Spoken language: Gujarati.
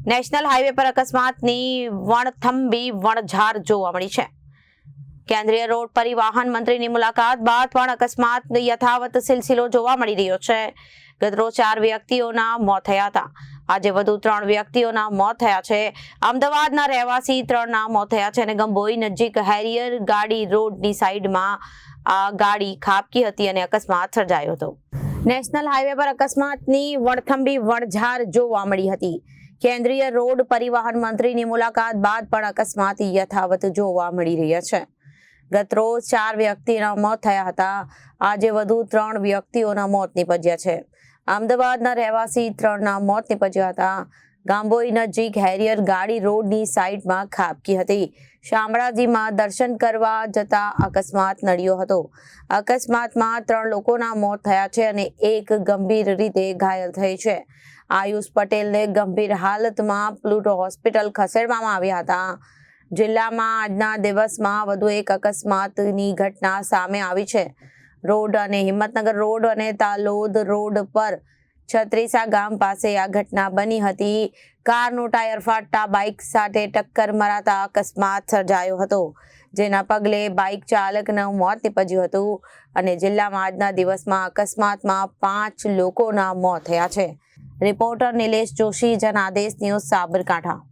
નેશનલ હાઈવે પર અકસ્માતની વણથંભી વણઝાર જોવા મળી છે। કેન્દ્રીય રોડ પરિવહન મંત્રીની મુલાકાત બાદ પણ અકસ્માત યથાવત સિલસિલો જોવા મળી રહ્યો છે। ગતરોજ 4 વ્યક્તિઓના મોત થયા હતા। આજે વધુ 3 વ્યક્તિઓના મોત થયા છે। અમદાવાદના રહેવાસી 3ના મોત થયા છે અને ગંભોઈ નજીક હેરિયર ગાડી રોડની સાઈડમાં આ ગાડી ખાબકી હતી અને અકસ્માત સર્જાયો હતો। નેશનલ હાઈવે પર અકસ્માતની વણથંભી વણઝાર જોવા મળી હતી। કેન્દ્રીય રોડ પરિવહન મંત્રીની મુલાકાત બાદ પણ અકસ્માત યથાવત જોવા મળી રહ્યા છે। ગતરોજ 4 વ્યક્તિના મોત થયા હતા। આજે વધુ 3 વ્યક્તિઓના મોત નીપજ્યા છે। અમદાવાદના રહેવાસી 3ના મોત નીપજ્યા હતા। ગાંભોઈ નજીક હેરિયર ગાડી રોડની સાઈડમાં ખાબકી હતી। શામળાજીમાં દર્શન કરવા જતા અકસ્માત નડ્યો હતો। અકસ્માતમાં 3 લોકોના મોત થયા છે અને 1 ગંભીર રીતે ઘાયલ થઈ છે। આયુષ પટેલને ગંભીર હાલતમાં પ્લુટો હોસ્પિટલ ખસેડવામાં આવ્યા હતા। જિલ્લામાં આજના દિવસમાં વધુ 1 અકસ્માતની ઘટના સામે આવી છે। રોડ અને હિંમતનગર રોડ અને તાલોદ રોડ પર છત્રીસા ગામ પાસે આ ઘટના બની હતી। કારનું ટાયર ફાટતા બાઇક સાથે ટક્કર મરાતા અકસ્માત સર્જાયો હતો, જેના પગલે બાઇક ચાલકનું મોત નીપજ્યું હતું અને જિલ્લામાં આજના દિવસમાં અકસ્માતમાં 5 લોકોના મોત થયા છે। Reporter Nilesh Joshi, Janadesh news, Sabarkantha.